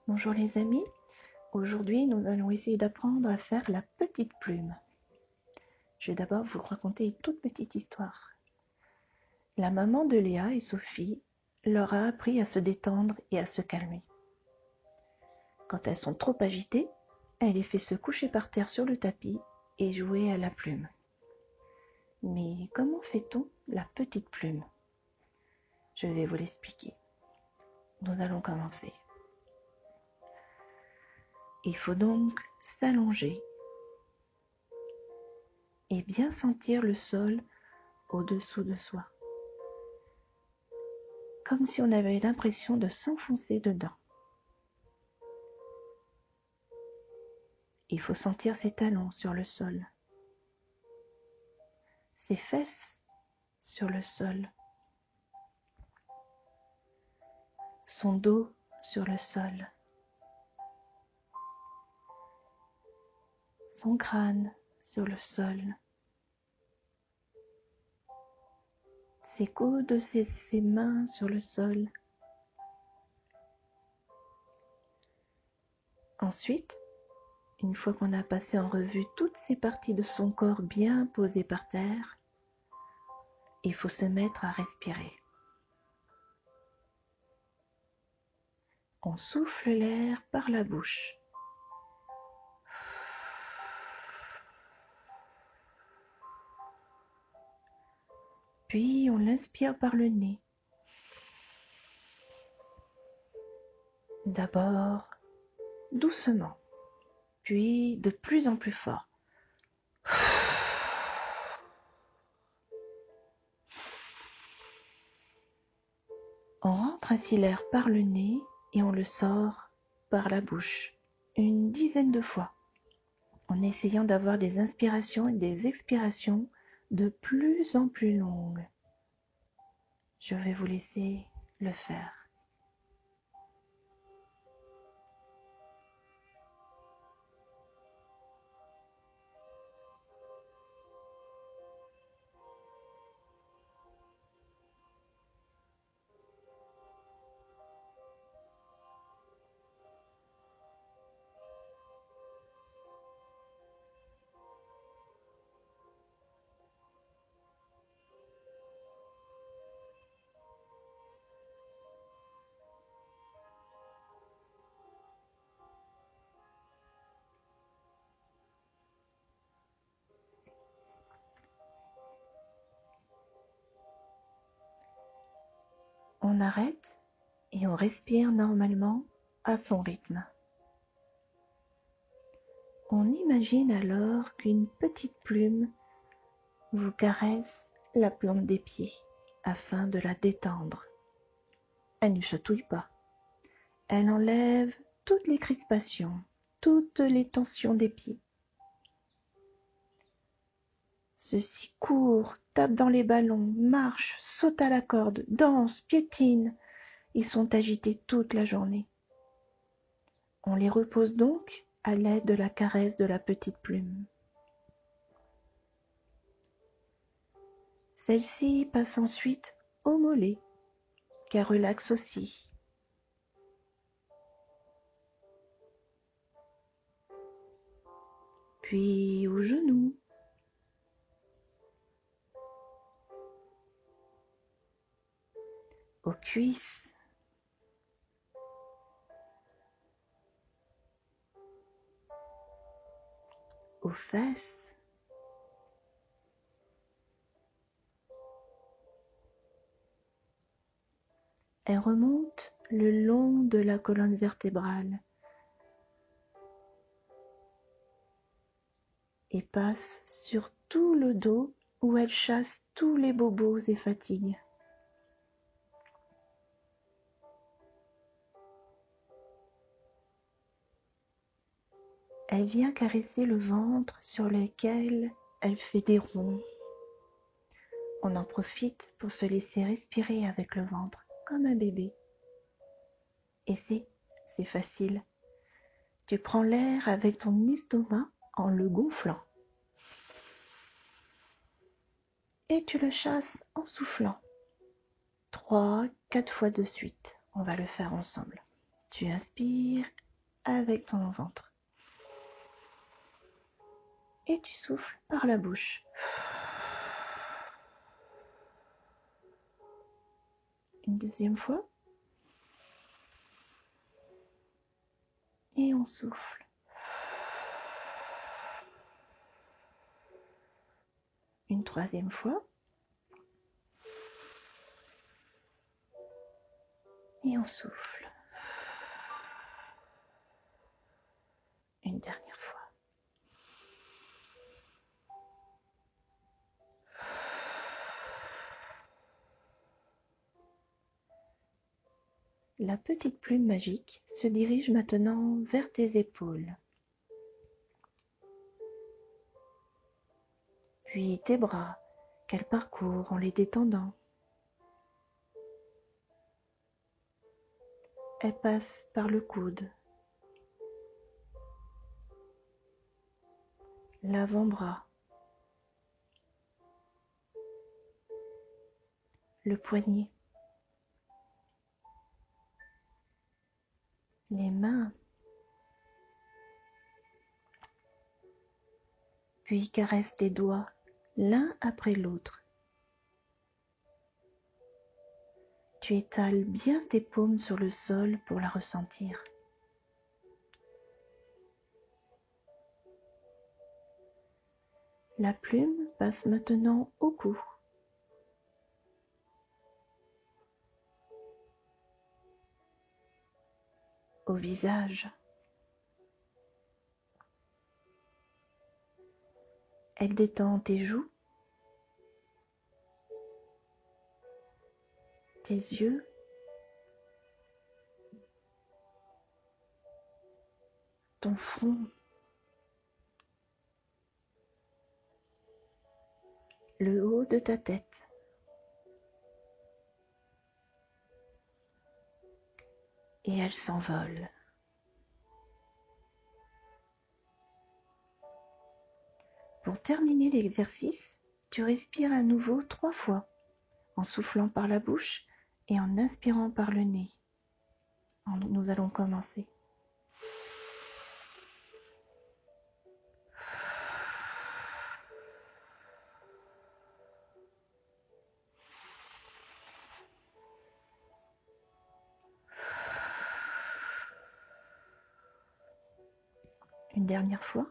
Bonjour les amis, aujourd'hui nous allons essayer d'apprendre à faire la petite plume. Je vais d'abord vous raconter une toute petite histoire. La maman de Léa et Sophie leur a appris à se détendre et à se calmer. Quand elles sont trop agitées, elle les fait se coucher par terre sur le tapis et jouer à la plume. Mais comment fait-on la petite plume? Je vais vous l'expliquer. Nous allons commencer. Il faut donc s'allonger et bien sentir le sol au-dessous de soi, comme si on avait l'impression de s'enfoncer dedans. Il faut sentir ses talons sur le sol, ses fesses sur le sol, son dos sur le sol, son crâne sur le sol, ses coudes, ses mains sur le sol. Ensuite, une fois qu'on a passé en revue toutes ces parties de son corps bien posées par terre, il faut se mettre à respirer. On souffle l'air par la bouche. Puis on l'inspire par le nez. D'abord doucement, puis de plus en plus fort. On rentre ainsi l'air par le nez et on le sort par la bouche une dizaine de fois, en essayant d'avoir des inspirations et des expirations de plus en plus longues. Je vais vous laisser le faire. On arrête et on respire normalement à son rythme. On imagine alors qu'une petite plume vous caresse la plante des pieds afin de la détendre. Elle ne chatouille pas. Elle enlève toutes les crispations, toutes les tensions des pieds. Ceux-ci courent, tapent dans les ballons, marchent, sautent à la corde, dansent, piétinent. Ils sont agités toute la journée. On les repose donc à l'aide de la caresse de la petite plume. Celle-ci passe ensuite au mollet, qu'elle relaxe aussi. Puis aux genoux. Aux cuisses. Aux fesses. Elle remonte le long de la colonne vertébrale et passe sur tout le dos où elle chasse tous les bobos et fatigues. Elle vient caresser le ventre sur lequel elle fait des ronds. On en profite pour se laisser respirer avec le ventre comme un bébé. Et c'est facile. Tu prends l'air avec ton estomac en le gonflant. Et tu le chasses en soufflant. 3, 4 fois de suite. On va le faire ensemble. Tu inspires avec ton ventre. Et tu souffles par la bouche. Une deuxième fois. Et on souffle. Une troisième fois. Et on souffle. Une dernière fois. La petite plume magique se dirige maintenant vers tes épaules, puis tes bras qu'elle parcourt en les détendant. Elle passe par le coude, l'avant-bras, le poignet, les mains, puis caresse tes doigts l'un après l'autre. Tu étales bien tes paumes sur le sol pour la ressentir. La plume passe maintenant au cou. Au visage. Elle détend tes joues, tes yeux, ton front, le haut de ta tête. Et elle s'envole. Pour terminer l'exercice, tu respires à nouveau 3 fois, en soufflant par la bouche et en inspirant par le nez. Nous allons commencer. Une dernière fois.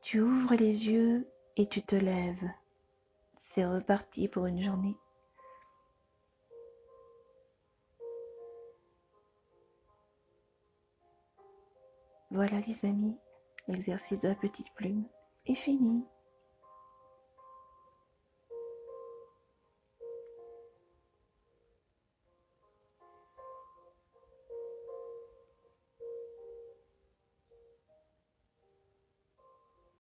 Tu ouvres les yeux et tu te lèves. C'est reparti pour une journée. Voilà les amis, l'exercice de la petite plume est fini.